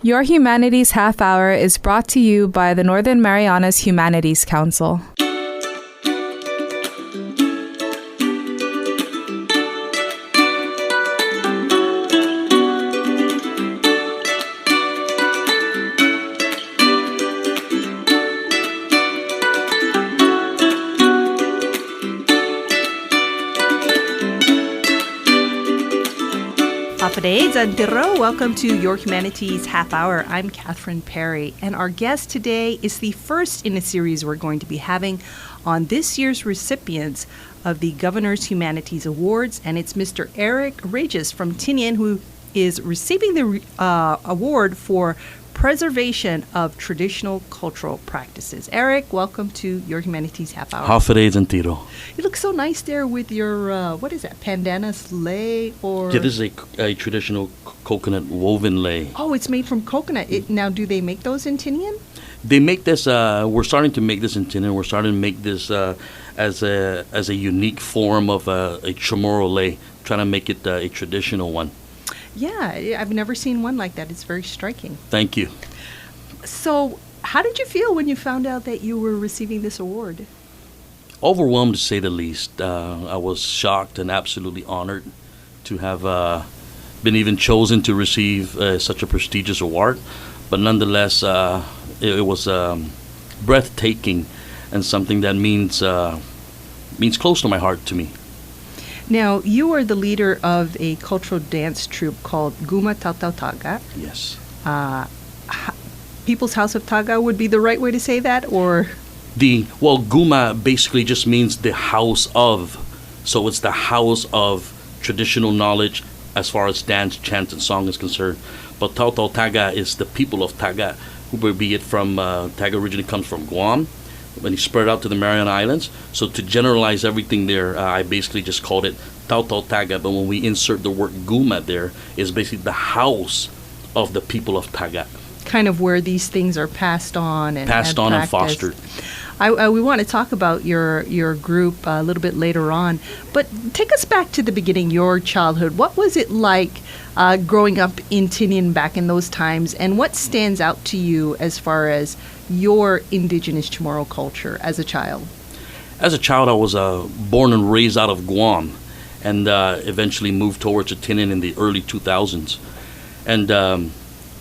Your Humanities Half-hour is brought to you by the Northern Marianas Humanities Council. Welcome to Your Humanities Half-hour. I'm Catherine Perry, and our guest today is the first in a series we're going to be having on this year's recipients of the Governor's Humanities Awards, and it's Mr. Eric Reyes from Tinian, who is receiving the award for preservation of traditional cultural practices. Eric, welcome to Your Humanities Half-hour. Hafade's and Tiro. You look so nice there with your, what is that, pandanus lei? Or Yeah, this is a traditional coconut woven lei. Oh, it's made from coconut. Now, do they make those in Tinian? They make this, we're starting to make this in Tinian. We're starting to make this as a unique form of a Chamorro lei, trying to make it a traditional one. Yeah, I've never seen one like that. It's very striking. Thank you. So, how did you feel when you found out that you were receiving this award? Overwhelmed, to say the least. I was shocked and absolutely honored to have been even chosen to receive such a prestigious award. But nonetheless, it was breathtaking and something that means close to my heart to me. Now, you are the leader of a cultural dance troupe called Guam Taotao Taga. Yes. People's House of Tonga would be the right way to say that, or? Guma basically just means the house of. So it's the house of traditional knowledge as far as dance, chant, and song is concerned. But Taotao Taga is the people of Taga, who be it from, Taga originally comes from Guam, when he spread out to the Mariana Islands. So to generalize everything there, I basically just called it Taotao Taga, but when we insert the word Guma there, it's basically the house of the people of Taga. Kind of where these things are passed on and fostered. We want to talk about your group a little bit later on, but take us back to the beginning, your childhood. What was it like growing up in Tinian back in those times, and what stands out to you as far as your indigenous Chamorro culture as a child? As a child, I was born and raised out of Guam, and eventually moved towards Tinian in the early 2000s. And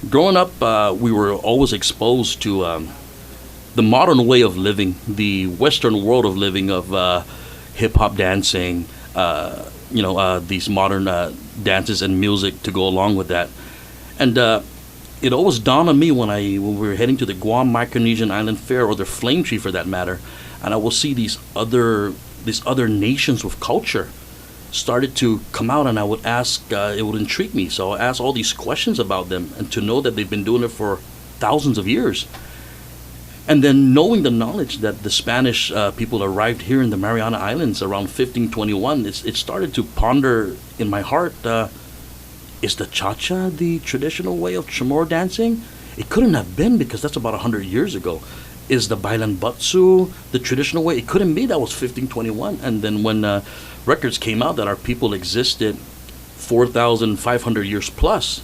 growing up, we were always exposed to the modern way of living, the Western world of living, of hip-hop dancing, these modern dances and music to go along with that. And it always dawned on me when we were heading to the Guam Micronesian Island Fair, or the Flame Tree for that matter, and I will see these other nations with culture started to come out, and I would ask, it would intrigue me, so I asked all these questions about them, and to know that they've been doing it for thousands of years. And then knowing the knowledge that the Spanish people arrived here in the Mariana Islands around 1521, it started to ponder in my heart, is the cha-cha the traditional way of Chamorro dancing? It couldn't have been, because that's about 100 years ago. Is the bailan batsu the traditional way? It couldn't be. That was 1521. And then when records came out that our people existed 4,500 years plus,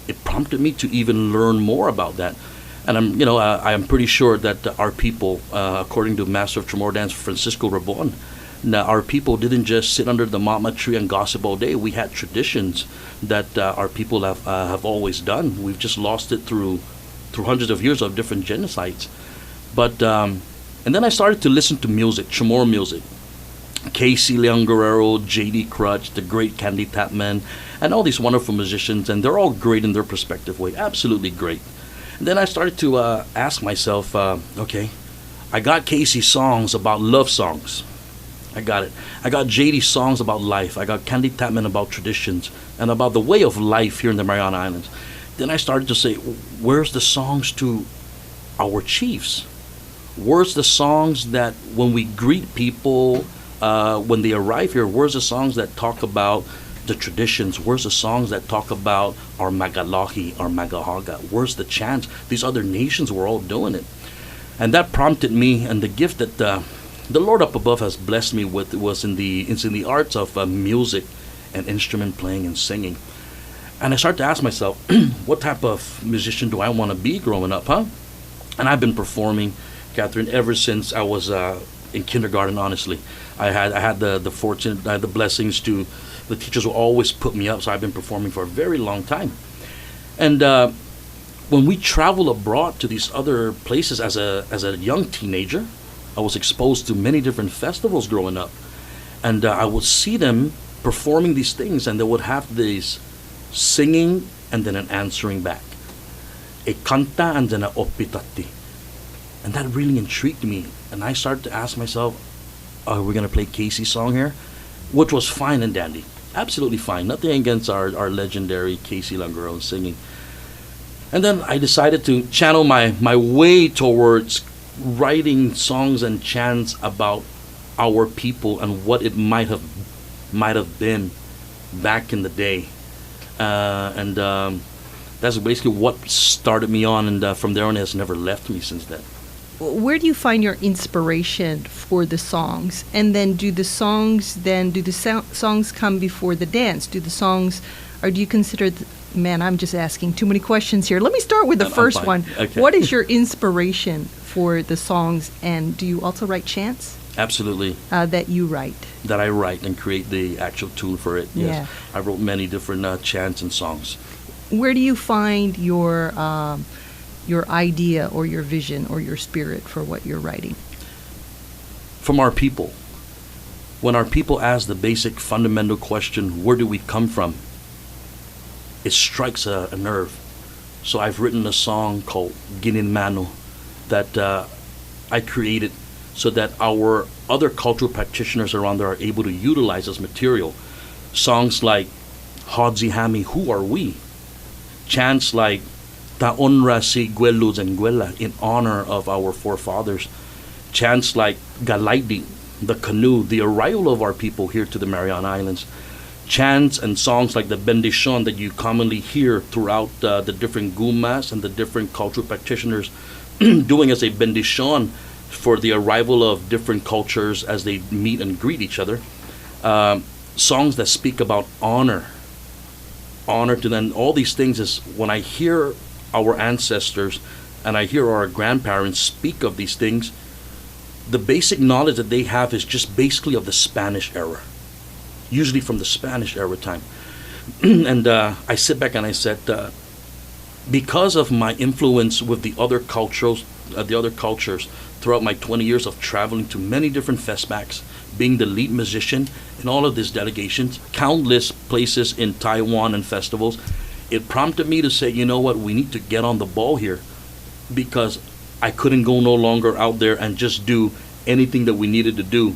it prompted me to even learn more about that. And I'm pretty sure that our people, according to Master of Chamorro Dance Francisco Rabon, our people didn't just sit under the mama tree and gossip all day. We had traditions that our people have always done. We've just lost it through hundreds of years of different genocides. But and then I started to listen to music, Chamorro music. Casey Leon Guerrero, J.D. Crutch, the great Candy Tapman, and all these wonderful musicians, and they're all great in their respective way, absolutely great. And then I started to ask myself, okay, I got Casey's songs about love songs. I got it. I got J.D. songs about life. I got Candy Tapman about traditions and about the way of life here in the Mariana Islands. Then I started to say, where's the songs to our chiefs? Where's the songs that when we greet people, when they arrive here, where's the songs that talk about the traditions? Where's the songs that talk about our Magalohi, our Magahaga? Where's the chants? These other nations were all doing it. And that prompted me, and the gift that the Lord up above has blessed me with was in the arts of music and instrument playing and singing. And I started to ask myself, what type of musician do I want to be growing up, huh? And I've been performing, Catherine, ever since I was in kindergarten. Honestly, I had the fortune, I had the blessings to. The teachers will always put me up, so I've been performing for a very long time. And when we travel abroad to these other places as a young teenager, I was exposed to many different festivals growing up, and I would see them performing these things, and they would have these singing and then an answering back, a kanta and then a opitati, and that really intrigued me. And I started to ask myself, are we gonna play Casey's song here? Which was fine and dandy, absolutely fine. Nothing against our legendary Casey Languro singing. And then I decided to channel my way towards writing songs and chants about our people and what it might have been back in the day. And that's basically what started me on, and from there on it has never left me since then. Where do you find your inspiration for the songs? And then do the songs come before the dance? Do the songs, or do you consider, man, I'm just asking too many questions here. Let me start with the first one. Okay. What is your inspiration for the songs, and do you also write chants? Absolutely. That you write. That I write and create the actual tune for it. Yes. Yeah. I wrote many different chants and songs. Where do you find your idea or your vision or your spirit for what you're writing? From our people. When our people ask the basic fundamental question, where do we come from? It strikes a nerve. So I've written a song called Ginin Mano that I created so that our other cultural practitioners around there are able to utilize as material. Songs like Hodzi Hami, Who Are We? Chants like Ta Onra Si Gwelus and Gwela, in honor of our forefathers. Chants like Galaidi, the canoe, the arrival of our people here to the Mariana Islands. Chants and songs like the Bendishon that you commonly hear throughout the different gumas and the different cultural practitioners doing as a Bendishon for the arrival of different cultures as they meet and greet each other. Songs that speak about honor to them. All these things is when I hear our ancestors and I hear our grandparents speak of these things, the basic knowledge that they have is just basically of the Spanish era, usually from the Spanish era time. And I sit back and I said, because of my influence with the other cultures throughout my 20 years of traveling to many different festbacks, being the lead musician in all of these delegations, countless places in Taiwan and festivals, it prompted me to say, you know what, we need to get on the ball here, because I couldn't go no longer out there and just do anything that we needed to do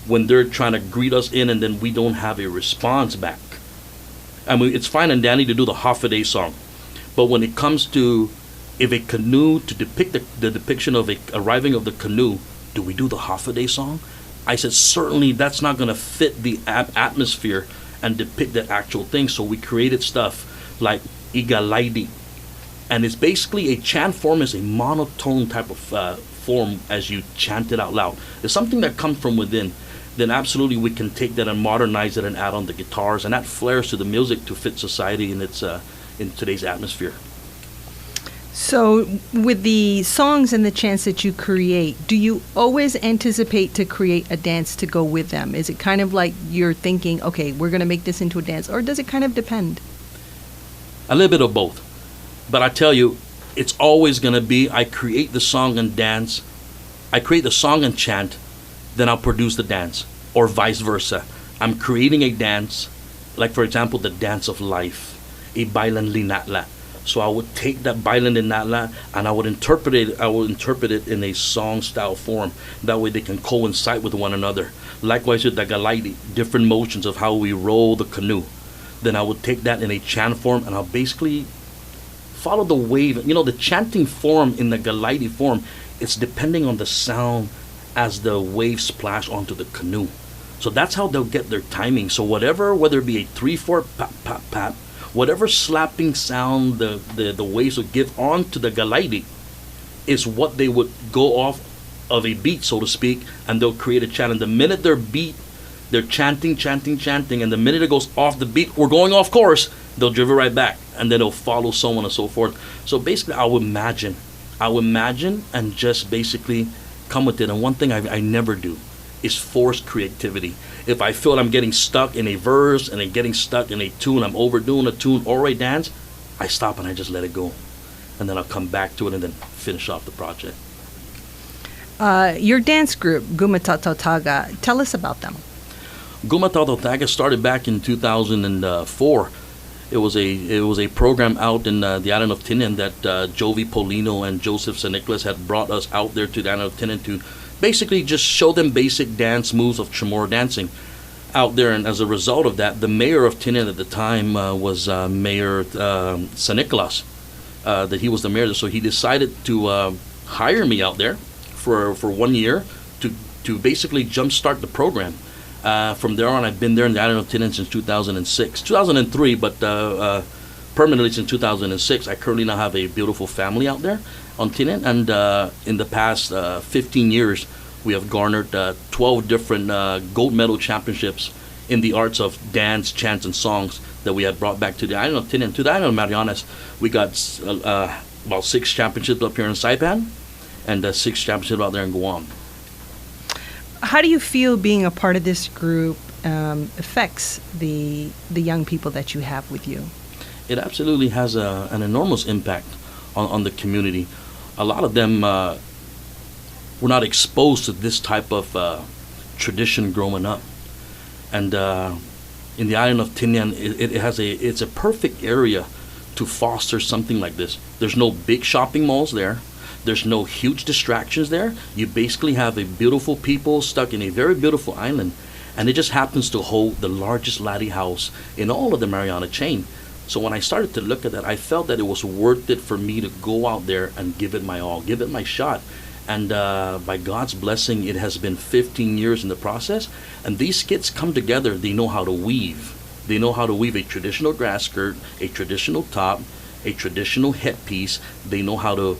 when they're trying to greet us in and then we don't have a response back. I mean, it's fine and dandy to do the Hafaday song, but when it comes to if a canoe, to depict the depiction of a arriving of the canoe, do we do the Hafaday song? I said, certainly that's not going to fit the atmosphere and depict the actual thing. So we created stuff like Igalaidi. And it's basically a chant form, is a monotone type of form as you chant it out loud. It's something that comes from within. Then absolutely we can take that and modernize it and add on the guitars, and that flares to the music to fit society in its in today's atmosphere. So with the songs and the chants that you create, do you always anticipate to create a dance to go with them? Is it kind of like you're thinking, okay, we're going to make this into a dance, or does it kind of depend? A little bit of both. But I tell you, it's always going to be, I create the song and dance, I create the song and chant, then I'll produce the dance, or vice versa. I'm creating a dance, like for example, the dance of life, a bailan linatla. So I would take that bailan linatla and I would interpret it in a song style form. That way they can coincide with one another. Likewise with the galaidi, different motions of how we roll the canoe. Then I would take that in a chant form and I'll basically follow the wave. You know, the chanting form in the galaidi form, it's depending on the sound as the waves splash onto the canoe. So that's how they'll get their timing. So whether it be a 3/4 pap pap pap, whatever slapping sound the waves would give onto the galaidi is what they would go off of a beat, so to speak, and they'll create a chant. And the minute they're chanting, and the minute it goes off the beat, we're going off course, they'll drive it right back, and then they'll follow so on and so forth. So basically, I would imagine and just basically come with it. And one thing I never do is force creativity. If I feel I'm getting stuck in a verse and I'm getting stuck in a tune, I'm overdoing a tune or a dance, I stop and I just let it go. And then I'll come back to it and then finish off the project. Your dance group, Guam Taotao Taga, tell us about them. Guam Taotao Taga started back in 2004. It was a program out in the island of Tinian that Jovi Polino and Joseph San Nicolas had brought us out there to the island of Tinian to basically just show them basic dance moves of Chamorro dancing out there. And as a result of that, the mayor of Tinian at the time was Mayor San Nicolas, that he was the mayor. So he decided to hire me out there for 1 year to basically jumpstart the program. From there on, I've been there in the island of Tinian since 2003, but permanently since 2006. I currently now have a beautiful family out there on Tinian, and in the past 15 years, we have garnered 12 different gold medal championships in the arts of dance, chants, and songs that we have brought back to the island of Tinian. To the island of Marianas, we got about 6 championships up here in Saipan, and 6 championships out there in Guam. How do you feel being a part of this group affects the young people that you have with you? It absolutely has an enormous impact on the community. A lot of them were not exposed to this type of tradition growing up, and in the island of Tinian, it's a perfect area to foster something like this. There's no big shopping malls there. There's no huge distractions there. You basically have a beautiful people stuck in a very beautiful island, and it just happens to hold the largest latte house in all of the Mariana chain. So when I started to look at that, I felt that it was worth it for me to go out there and give it my all, give it my shot. And by God's blessing, it has been 15 years in the process. And these kids come together. They know how to weave. They know how to weave a traditional grass skirt, a traditional top, a traditional headpiece. They know how to,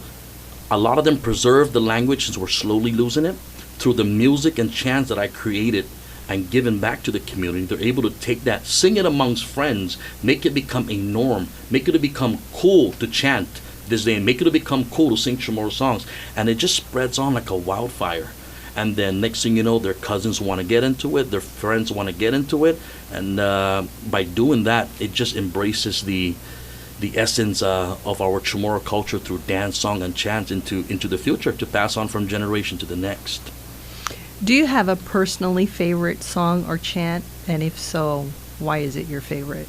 a lot of them preserve the language since we're slowly losing it. Through the music and chants that I created and given back to the community, they're able to take that, sing it amongst friends, make it become a norm, make it become cool to chant this day, make it become cool to sing Chamorro songs. And it just spreads on like a wildfire. And then next thing you know, their cousins want to get into it, their friends want to get into it. And by doing that, it just embraces the essence of our Chamorro culture through dance, song, and chant into the future to pass on from generation to the next. Do you have a personally favorite song or chant? And if so, why is it your favorite?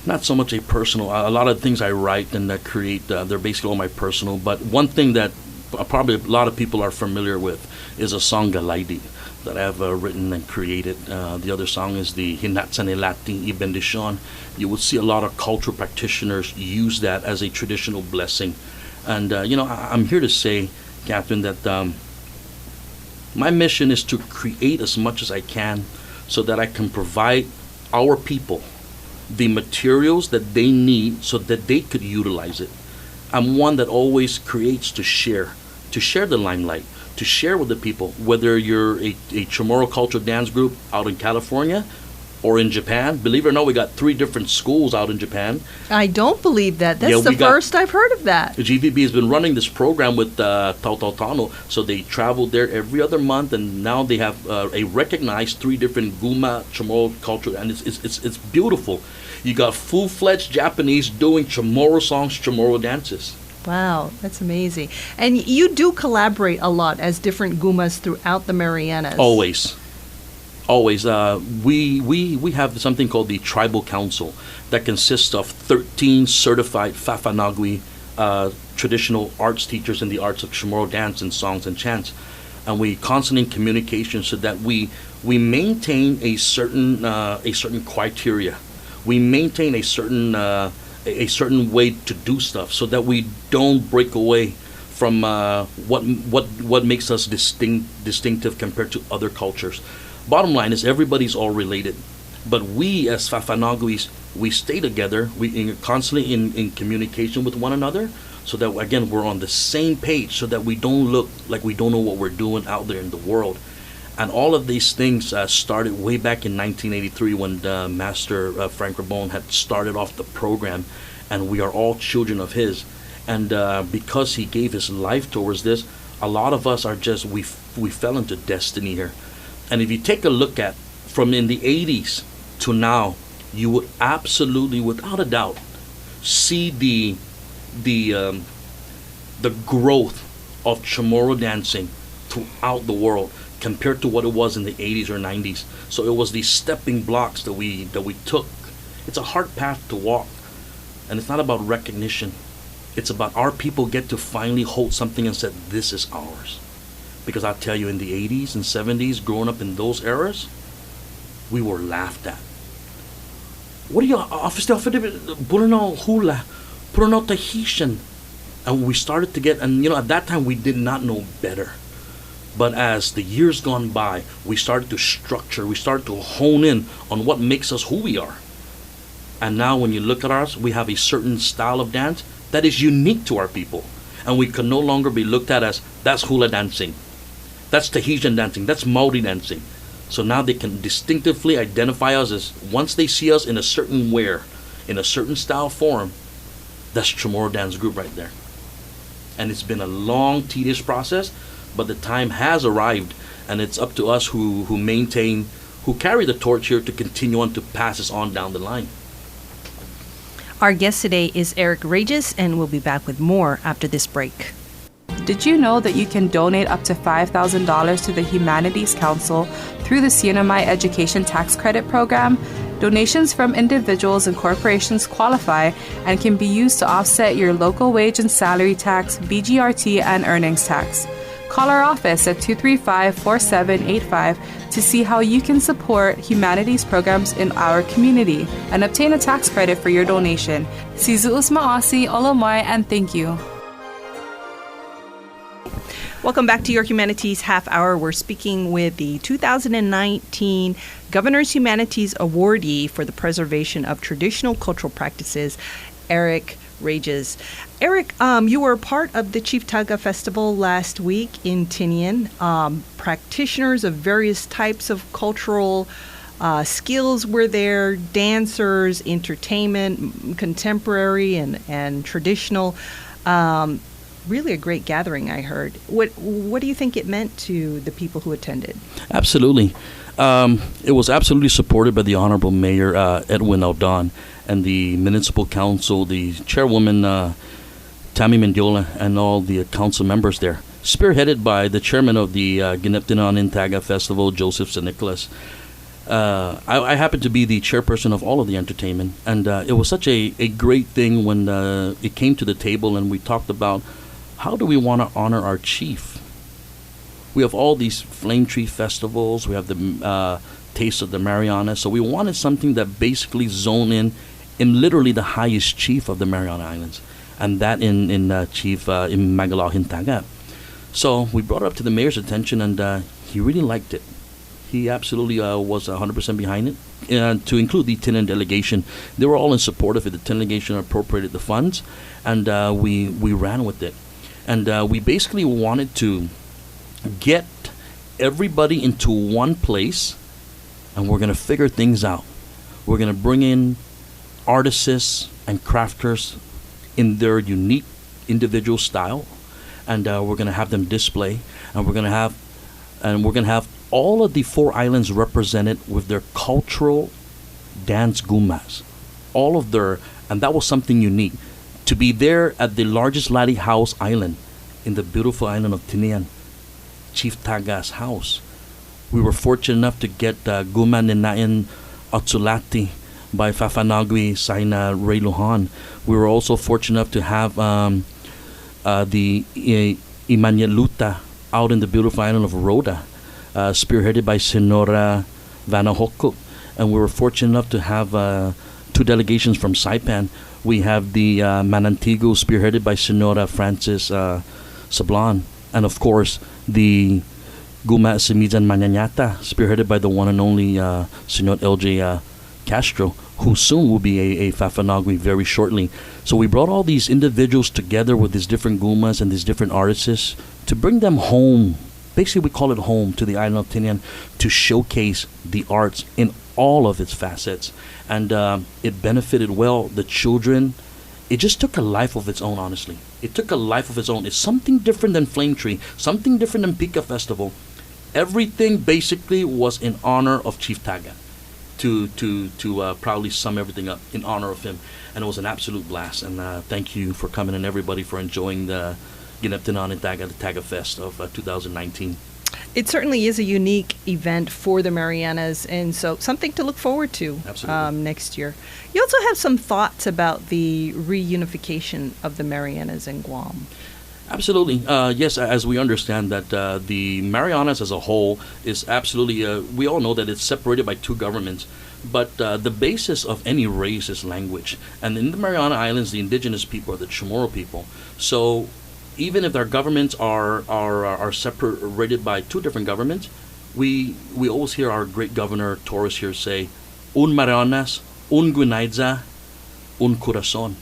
Not so much a personal. A lot of things I write and that create, they're basically all my personal. But one thing that probably a lot of people are familiar with is a song Galaidi that I've written and created. The other song is the Hinatsanelati y Bendicion. You will see a lot of cultural practitioners use that as a traditional blessing. And, I'm here to say, Catherine, that my mission is to create as much as I can so that I can provide our people the materials that they need so that they could utilize it. I'm one that always creates to share the limelight, to share with the people, whether you're a Chamorro Culture dance group out in California or in Japan. Believe it or not, we got 3 different schools out in Japan. I don't believe that. That's the first I've heard of that. The GVB has been running this program with Taotao Taga, so they travel there every other month, and now they have a recognized 3 different Guma Chamorro Culture, and it's beautiful. You got full-fledged Japanese doing Chamorro songs, Chamorro dances. Wow, that's amazing. And you do collaborate a lot as different Gumas throughout the Marianas. Always. We have something called the Tribal Council that consists of 13 certified Fafanagui traditional arts teachers in the arts of Chamorro dance and songs and chants. And we constantly in communication so that we maintain a certain criteria. We maintain a certain way to do stuff so that we don't break away from what makes us distinctive compared to other cultures. Bottom line is everybody's all related, but we as Fafanaguis, we stay together, we constantly in communication with one another so that again we're on the same page so that we don't look like we don't know what we're doing out there in the world. And all of these things started way back in 1983 when Master Frank Rabone had started off the program, and we are all children of his. And because he gave his life towards this, a lot of us are just, we fell into destiny here. And if you take a look at from in the 80s to now, you would absolutely, without a doubt, see the growth of Chamorro dancing throughout the world compared to what it was in the 80s or 90s. So it was these stepping blocks that we took. It's a hard path to walk, and it's not about recognition. It's about our people get to finally hold something and say, this is ours. Because I'll tell you, in the 80s and 70s, growing up in those eras, we were laughed at. What are you, Bruno Hula, Bruno Tahitian? And we started to get, and at that time we did not know better. But as the years gone by, we started to structure, we started to hone in on what makes us who we are. And now when you look at us, we have a certain style of dance that is unique to our people. And we can no longer be looked at as, that's hula dancing, that's Tahitian dancing, that's Maori dancing. So now they can distinctively identify us as, once they see us in a certain wear, in a certain style form, that's Chamorro dance group right there. And it's been a long, tedious process, but the time has arrived, and it's up to us who carry the torch here to continue on to pass this on down the line. Our guest today is Eric Reyes, and we'll be back with more after this break. Did you know that you can donate up to $5,000 to the Humanities Council through the CNMI Education Tax Credit Program? Donations from individuals and corporations qualify and can be used to offset your local wage and salary tax, BGRT, and earnings tax. Call our office at 235-4785 to see how you can support humanities programs in our community and obtain a tax credit for your donation. Sizuus Maasi, Olomai, and thank you. Welcome back to Your Humanities Half Hour. We're speaking with the 2019 Governor's Humanities Awardee for the Preservation of Traditional Cultural Practices, Eric Reyes. Eric, you were part of the Chief Taga Festival last week in Tinian. Practitioners of various types of cultural skills were there, dancers, entertainment, contemporary and traditional. Really a great gathering, I heard. What do you think it meant to the people who attended? Absolutely. It was absolutely supported by the Honorable Mayor Edwin Aldon and the Municipal Council, the Chairwoman Tammy Mendiola, and all the council members there. Spearheaded by the Chairman of the Gineptinan Taga Festival, Joseph St. Nicholas. I happen to be the chairperson of all of the entertainment, and it was such a great thing when it came to the table and we talked about, how do we want to honor our chief? We have all these flame tree festivals. We have the Taste of the Marianas. So we wanted something that basically zoned in literally the highest chief of the Mariana Islands, and that in Chief in Magalahin Taga. So we brought it up to the mayor's attention, and he really liked it. He absolutely was 100% behind it. And to include the Tinian delegation, they were all in support of it. The Tinian delegation appropriated the funds, and we ran with it. And we basically wanted to get everybody into one place, and we're going to figure things out. We're going to bring in artists and crafters in their unique individual style, and we're going to have them display, and we're going to have all of the 4 islands represented with their cultural dance gumas, all of their, and that was something unique. To be there at the largest lighthouse island in the beautiful island of Tinian, Chief Taga's house. We were fortunate enough to get Guma Ninain Otsulati by Fafanagui Saina Ray Luhan. We were also fortunate enough to have the Imanyaluta out in the beautiful island of Rhoda, spearheaded by Senora Vanahoko. And we were fortunate enough to have 2 delegations from Saipan. We have the Manantigo, spearheaded by Senora Francis Sablan. And of course, the Guma Semizan Mananyata, spearheaded by the one and only Senor LJ Castro, who soon will be a Fafanagui very shortly. So we brought all these individuals together with these different Gumas and these different artists to bring them home basically we call it home to the island of Tinian to showcase the arts in all of its facets. And it benefited well the children. It just took a life of its own, honestly. It took a life of its own. It's something different than Flame Tree, something different than Pika Festival. Everything basically was in honor of Chief Taga, to proudly sum everything up in honor of him. And it was an absolute blast. And thank you for coming and everybody for enjoying the Gineptinan and Taga, the Taga Fest of 2019. It certainly is a unique event for the Marianas, and so something to look forward to next year. You also have some thoughts about the reunification of the Marianas in Guam. Absolutely. Yes, as we understand that the Marianas as a whole is absolutely, we all know that it's separated by two governments, but the basis of any race is language. And in the Mariana Islands, the indigenous people are the Chamorro people. So even if their governments are separated by two different governments, we always hear our great governor Torres here say, "Un Marianas, un Guinaidza, un Corazon,"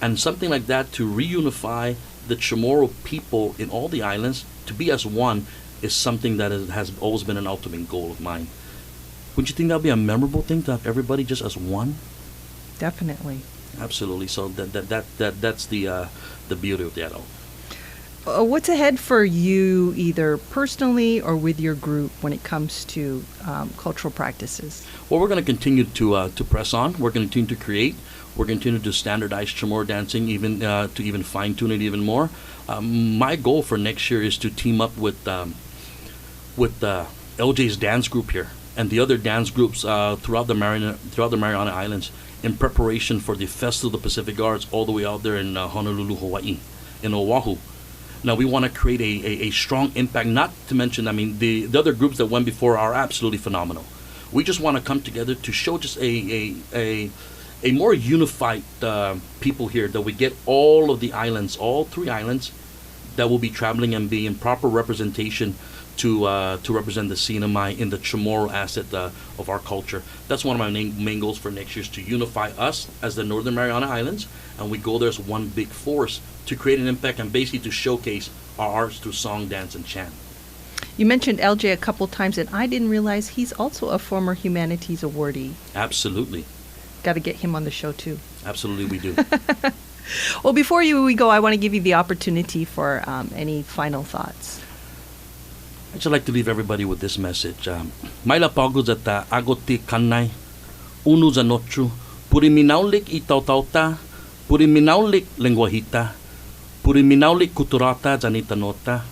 and something like that to reunify the Chamorro people in all the islands to be as one is something that has always been an ultimate goal of mine. Wouldn't you think that would be a memorable thing to have everybody just as one? Definitely. Absolutely. So that's the beauty of that all. What's ahead for you, either personally or with your group, when it comes to cultural practices? Well, we're going to continue to press on. We're going to continue to create. We're going to continue to standardize Chamorro dancing, even to even fine tune it even more. My goal for next year is to team up with LJ's dance group here and the other dance groups throughout the Mariana Islands in preparation for the Festival of the Pacific Arts all the way out there in Honolulu, Hawaii, in Oahu. Now, we want to create a strong impact, not to mention, I mean, the other groups that went before are absolutely phenomenal. We just want to come together to show just a more unified people here, that we get all of the islands, all three islands, that will be traveling and be in proper representation to represent the CNMI in the Chamorro asset of our culture. That's one of my main goals for next year, is to unify us as the Northern Mariana Islands, and we go there as one big force to create an impact and basically to showcase our arts through song, dance, and chant. You mentioned LJ a couple times, and I didn't realize he's also a former Humanities Awardee. Absolutely. Got to get him on the show, too. Absolutely, we do. Well, before we go, I want to give you the opportunity for any final thoughts. I'd just like to leave everybody with this message. Maila pagod at agoti kanay, unu zanotru, puri minaulik itautauta, puri minaulik lenguahita, puri minaulik kuturata zanitanota,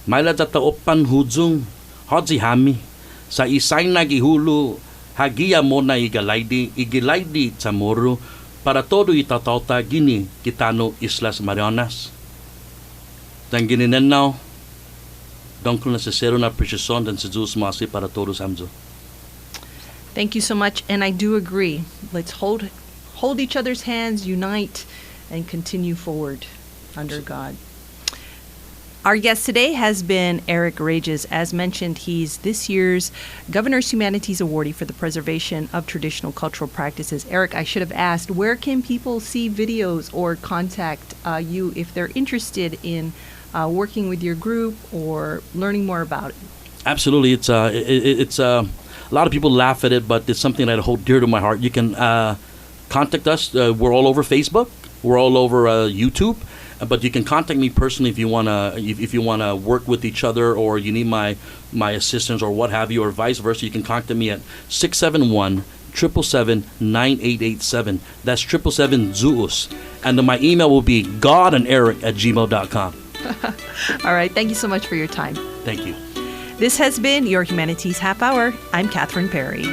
maila zata opan hujung, hodzi hami, sa isay nagihulu, hagia mona igilaidi Chamorro, para todo itautauta gini kitano Islas Marianas. Dan gininennaw, Donkul necesero na precision dan sejus masi para todos hamzo. Thank you so much, and I do agree. Let's hold each other's hands, unite, and continue forward under God. Our guest today has been Eric Reyes. As mentioned, he's this year's Governor's Humanities Awardee for the preservation of traditional cultural practices. Eric, I should have asked, where can people see videos or contact you if they're interested in working with your group or learning more about it? Absolutely. It's a lot of people laugh at it, but it's something that I hold dear to my heart. You can contact us. We're all over Facebook. We're all over YouTube. But you can contact me personally if you wanna work with each other, or you need my assistance or what have you, or vice versa. You can contact me at 671-777-9887. That's 777-ZUUS. And then my email will be godanderic@gmail.com. All right. Thank you so much for your time. Thank you. This has been your Humanities Half Hour. I'm Catherine Perry.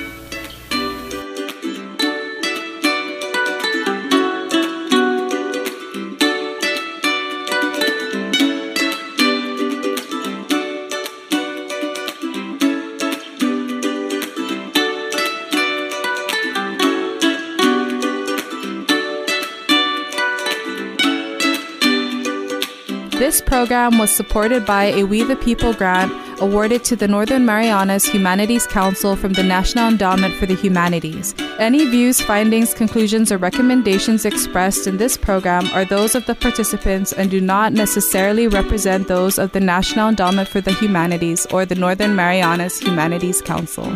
This program was supported by a We the People grant awarded to the Northern Marianas Humanities Council from the National Endowment for the Humanities. Any views, findings, conclusions, or recommendations expressed in this program are those of the participants and do not necessarily represent those of the National Endowment for the Humanities or the Northern Marianas Humanities Council.